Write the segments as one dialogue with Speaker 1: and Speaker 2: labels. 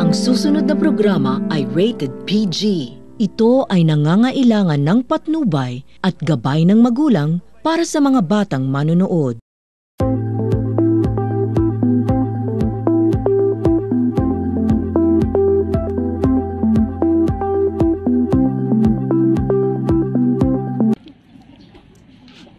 Speaker 1: Ang susunod na programa ay rated PG. Ito ay nangangailangan ng patnubay at gabay ng magulang para sa mga batang manonood.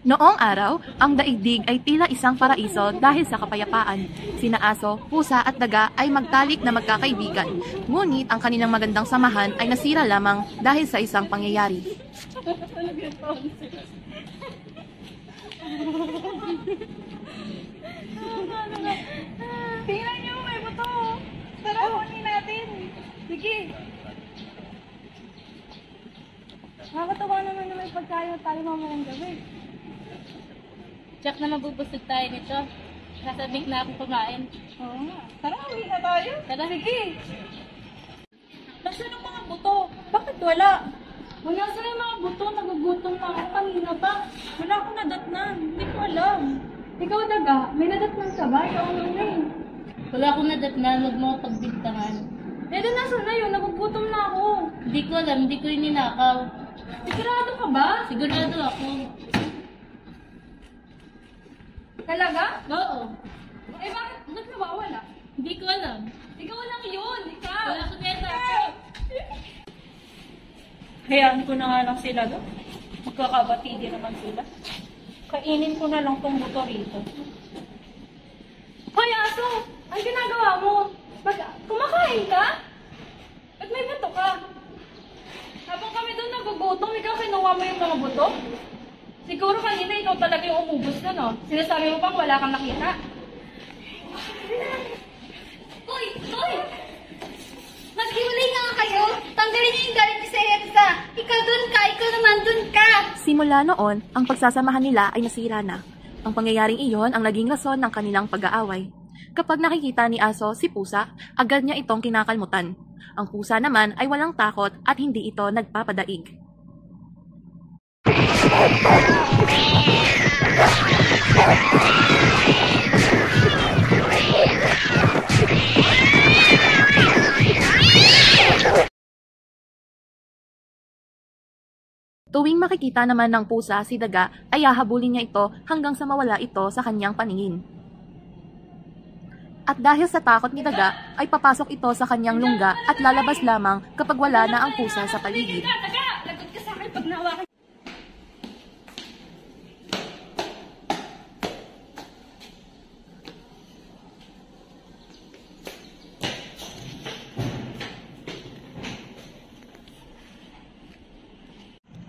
Speaker 2: Noong araw, ang daigdig ay tila isang paraiso dahil sa kapayapaan. Sina aso, pusa at daga ay magtalik na magkakaibigan. Ngunit ang kanilang magandang samahan ay nasira lamang dahil sa isang pangyayari.
Speaker 3: Tingnan niyo, may buto. Tara, kunin natin. Sige. Nakakatawa naman na may pagkain tayo mamayang gabi.
Speaker 4: Tsak na mabubusog tayo nito. Sasabik na akong kumain.
Speaker 3: Oo nga. Tara, uwi na tayo.
Speaker 4: Tara.
Speaker 3: Sige. Nasaan ang mga buto? Bakit wala? Wala sila yung mga buto. Nagugutom na ako kanina pa. Wala akong nadatnan. Hindi ko alam. Ikaw, daga, may nadatnan ka ba? Ikaw ang eh.
Speaker 4: Wala akong nadatnan, huwag mo ako pagbintangan.
Speaker 3: Eh, doon nasa na yun. Nagugutom na ako.
Speaker 4: Hindi ko alam, hindi ko yung ninakaw.
Speaker 3: Sigurado ka ba?
Speaker 4: Sigurado ako.
Speaker 3: Talaga?
Speaker 4: Oo.
Speaker 3: Eh, bakit nawawala?
Speaker 4: Hindi ko alam.
Speaker 3: Ikaw lang yun. Ikaw.
Speaker 4: Wala ko neta.
Speaker 3: Hayaan ko na nga lang sila doon. Magkakabati din naman sila. Kainin ko na lang tong buto rito. Hoy, aso! Ang ginagawa mo? Kumakain ka? Ba't may buto ka? Habang kami doon nagugutom, ikaw kinuha mo yung mga buto? Siguro kanina ikaw talaga yung umubos na, no? Sinasabi mo pang wala kang nakita.
Speaker 5: Hoy! Hoy! Maghiwalay nga kayo! Tanggalin niyo yung galit sa Edsa! Ikaw dun ka! Ikaw naman dun ka!
Speaker 2: Simula noon, ang pagsasamahan nila ay nasira na. Ang pangyayaring iyon ang naging rason ng kanilang pag-aaway. Kapag nakikita ni aso si pusa, agad niya itong kinakalmutan. Ang pusa naman ay walang takot at hindi ito nagpapadaig. Tuwing makikita naman ng pusa si daga ay hahabulin niya ito hanggang sa mawala ito sa kanyang paningin. At dahil sa takot ni daga ay papasok ito sa kanyang lungga at lalabas lamang kapag wala na ang pusa sa paligid.
Speaker 3: Taga! Lagot ka sa akin pag nawakan.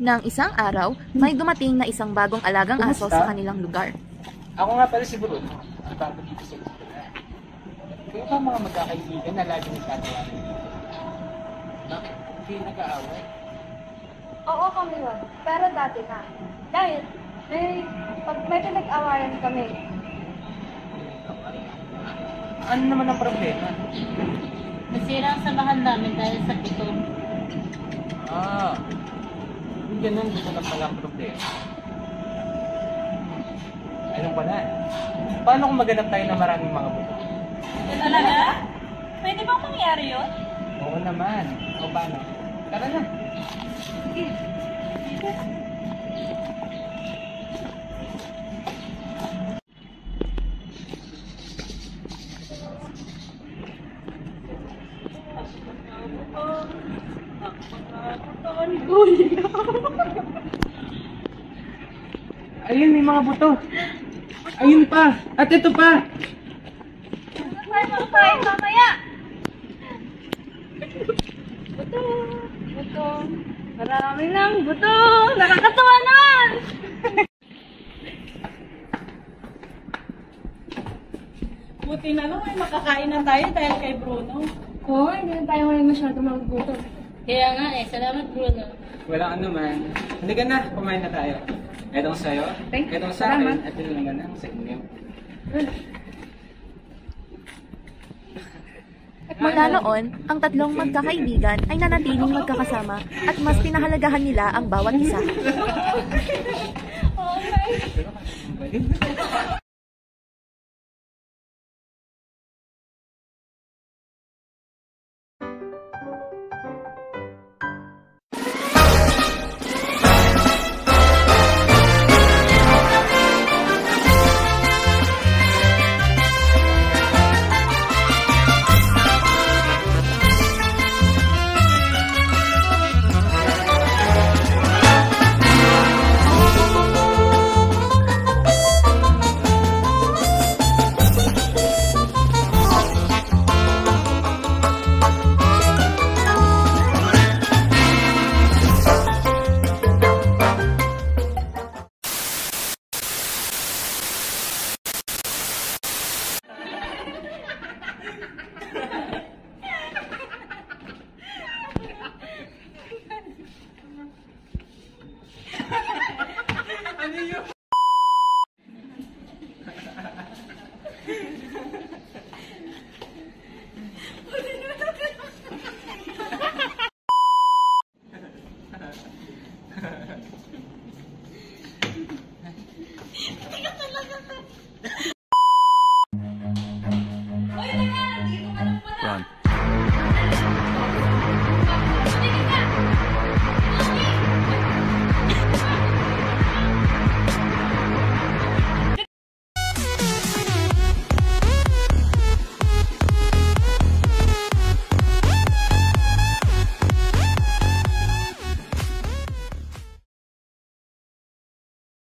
Speaker 2: Nang isang araw, may dumating na isang bagong alagang aso sa kanilang lugar.
Speaker 6: Ako nga pala si Bruno. Ang bago dito sa gusto na. Kayo ba mga magkakaibigan na laging nagtatawanan? Bakit? Hindi nag-aaway?
Speaker 5: Oo kami yun. Pero dati na. Dahil, pag may pinag-awayan kami.
Speaker 6: Ano naman ang problema?
Speaker 4: Nasira ang samahan namin dahil sa pito.
Speaker 6: Kung ganun, gusto na pala ang problema. Anong pala? Paano kung maghanap tayo ng maraming mga buto?
Speaker 3: Talaga? Pwede bang mangyari yun?
Speaker 6: Oo naman. O paano? Tara na. Ayun, may mga buto. Ayun pa. At ito pa.
Speaker 5: Ay, makain mamaya! Buto! Buto! Marami lang buto! Nakakatawa naman!
Speaker 3: Buti na lang ay makakain na tayo dahil kay Bruno. Oo, hindi na tayo ngayon masyado magugutom.
Speaker 4: Kaya nga salamat Bruno.
Speaker 6: Wala ka naman. Halika na, kumain na tayo. Etong sa'yo, etong sa akin, at ito naman ang sa inyo.
Speaker 2: Mula noon, ang tatlong magkakaibigan ay nanatiling magkakasama at mas pinahalagahan nila ang bawat isa.